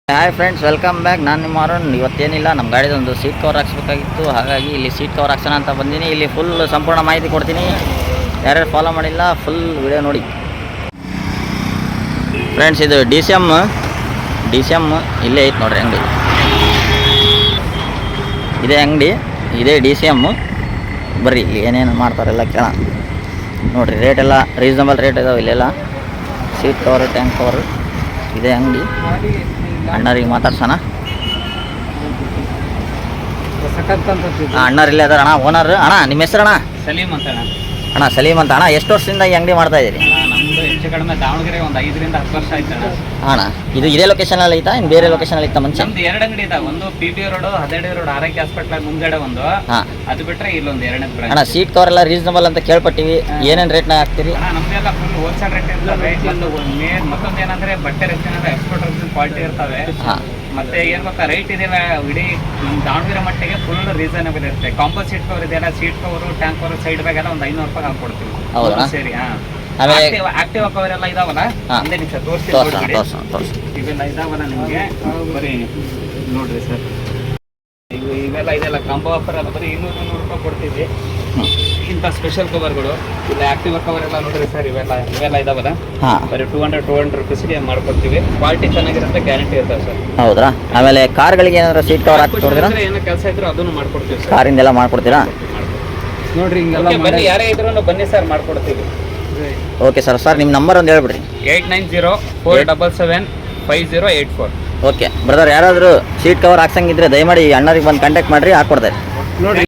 Hi friends, welcome back. ನಾನು ನಿಮ್ಮ ಅರುಣ್. ಇವತ್ತೇನಿಲ್ಲ, ನಮ್ಮ ಗಾಡಿದೊಂದು ಸೀಟ್ ಕವರ್ ಹಾಕ್ಸ್ಬೇಕಾಗಿತ್ತು. ಹಾಗಾಗಿ ಇಲ್ಲಿ ಸೀಟ್ ಕವರ್ ಹಾಕ್ಸೋಣ ಅಂತ ಬಂದೀನಿ. ಇಲ್ಲಿ ಫುಲ್ ಸಂಪೂರ್ಣ ಮಾಹಿತಿ ಕೊಡ್ತೀನಿ. ಯಾರ್ಯಾರು ಫಾಲೋ ಮಾಡಿಲ್ಲ ಫುಲ್ ವಿಡಿಯೋ ನೋಡಿ ಫ್ರೆಂಡ್ಸ್. ಇದು ಡಿ ಸಿ ಎಮ್ ಇಲ್ಲೇ ಐತೆ ನೋಡ್ರಿ ಅಂಗಡಿ. ಇದೇ ಅಂಗಡಿ, ಇದೇ ಡಿ ಸಿ ಎಮ್. ಬರ್ರಿ ಇಲ್ಲಿ ಏನೇನು ಮಾಡ್ತಾರೆಲ್ಲ ಕೇಳೋಣ ನೋಡಿರಿ. ರೇಟ್ ಎಲ್ಲ ರೀಸನಬಲ್ ರೇಟ್ ಇದಾವೆ ಇಲ್ಲೆಲ್ಲ. Seat cover, tank cover. ಇದೇ ಅಂಗಡಿ. ಅಣ್ಣರಿಗೆ ಮಾತಾಡ್ಸೋಣ. ಅಣ್ಣರು ಇಲ್ಲೇ ಅದಾರ ಅಣ್ಣ, ಓನರ್. ಅಣ್ಣ ನಿಮ್ಮ ಹೆಸರು ಅಣ್ಣ? ಸಲೀಮ್ ಅಂತ ಅಣ್ಣ ಸಲೀಮ್ ಅಂತ. ಅಣ್ಣ ಎಷ್ಟು ವರ್ಷದಿಂದ ಈ ಅಂಗಡಿ ಮಾಡ್ತಾ ಇದ್ದೀರಿ? ನಮ್ದು ಹೆಚ್ಚು ಕಡಿಮೆ ದಾವಣಗೆರೆ ಒಂದು 5 ರಿಂದ 10 ವರ್ಷ ಆಯ್ತು ಅಣ್ಣ. ಇದು ಇದೇ ಲೊಕೇಶನಲ್ಲಿ ಐತಾ ಇನ್ನು ಬೇರೆ ಲೊಕೇಶನಲ್ಲಿ ಇತ್ತಾ ಮುಂಚೆ? ನಮ್ದು 2 ಅಂಗಡಿ ಇದಾವೆ. ಒಂದು PB ರೋಡ್, 12 ರೋಡ್ ಆರೈಕೆ ಹಾಸ್ಪಿಟಲ್ ಮುಂದ್ಗಡೆ ಒಂದು. ಅದು ಬಿಟ್ರೆ ಇಲ್ಲೊಂದು 2ನೇ ಬ್ರಾಂಚ್. ಅಣ್ಣ ಸೀಟ್ ಕವರ್ ಎಲ್ಲ ರೀಸನಬಲ್ ಅಂತ ಕೇಳ್ಪಟ್ಟಿವಿ. ಏನೇನು ರೇಟ್ನಾಗ ಹಾಕ್ತೀರಿ? ನಮ್ದೆಲ್ಲ ಫುಲ್ ಹೋಲ್ಸೇಲ್ ರೇಟ್ ಇರ್ತವೆ. ಮತ್ತೊಂದು ಏನಂದ್ರೆ ಬಟ್ಟೆ ರೆಸಿನ ಎಕ್ಸ್ಪೋರ್ಟ್ ರೆಸಿನ ಕ್ವಾಲಿಟಿ ಇರ್ತವೆ. ಮತ್ತೆ ಏನ್ ಗೊತ್ತಾ, ರೈಟ್ ಇದೆಲ್ಲ ಇಡೀ ನಮ್ಮ ದಾವಣಗೆರೆ ಮಟ್ಟಿಗೆ ಫುಲ್ ರೀಸನಬಲ್ ಇರುತ್ತೆ. ಕಾಂಪೋಸ್ ಸೀಟ್ ಕವರ್ ಇದೆಯಲ್ಲ, seat cover, tank cover, side bag ಎಲ್ಲ ಒಂದು 500 ರೂಪಾಯಿ ಹಾಕೊಡ್ತೀವಿ. ಹೌದಾ? ಸರಿ. ಆಮೇಲೆ ಆಕ್ಟಿವ್ ಕವರ್ ಎಲ್ಲ ಇದಾವಲ್ಲ, ಒಂದೇ ನಿಮಿಷ ತೋರಿಸ್ತೀನಿ. ಇವೆಲ್ಲ ಇದಾವಲ್ಲ ನಿಮಗೆ, ಬರೀ ನೋಡ್ರಿ ಸರ್. ಇವೆಲ್ಲ ಇದೆಲ್ಲ ಕಾಂಬೋ ಆಫರ್ ಎಲ್ಲ ಬರೀ 200 ರೂಪಾಯಿ ಕೊಡ್ತೀವಿ. ಇಂಥ ಸ್ಪೆಷಲ್ ಕವರ್ಗಳು ಇಲ್ಲ, ಆಕ್ಟಿವ್ ಕವರ್ ಎಲ್ಲ ನೋಡ್ರಿ ಸರ್. ಇವೆಲ್ಲ ಇದಾವಲ್ಲ, ಬರೀ 200 ರೂಪೀಸ್ಗೆ ಮಾಡ್ಕೊಡ್ತೀವಿ. ಕ್ವಾಲಿಟಿ ಚೆನ್ನಾಗಿರುತ್ತೆ, ಗ್ಯಾರಂಟಿ ಇರ್ತದೆ ಸರ್. ಹೌದ್ರಾ? ಆಮೇಲೆ ಕಾರ್ಗಳಿಗೆ ಏನಾದ್ರು ಸೀಟ್ ಕವರ್ ಹಾಕ್ಕೊಡ್ತೀರಾ? ಏನೋ ಕೆಲಸ ಇದ್ರು ಅದನ್ನು ಮಾಡ್ಕೊಡ್ತೀವಿ ಸರ್. ಕಾರಿಂದೆಲ್ಲ ಮಾಡ್ಕೊಡ್ತೀರಾ? ನೋಡ್ರಿ ಹಿಂಗೆಲ್ಲ ಬನ್ನಿ, ಯಾರೇ ಇದ್ರು ಬನ್ನಿ ಸರ್, ಮಾಡ್ಕೊಡ್ತೀವಿ. Okay sir. ಸರ್ ನಿಮ್ಮ ನಂಬರ್ ಒಂದು ಹೇಳ್ಬಿಡ್ರಿ. 8904775084. ಓಕೆ ಬ್ರದರ್, ಯಾರಾದರೂ ಸೀಟ್ ಕವರ್ ಹಾಕ್ಸಂಗಿದ್ರೆ ದಯಮಾಡಿ ಅಣ್ಣರಿಗೆ ಬಂದು ಕಾಂಟ್ಯಾಕ್ಟ್ ಮಾಡಿರಿ, ಹಾಕ್ಕೊಡ್ತಾರೆ. ನೋಡಿ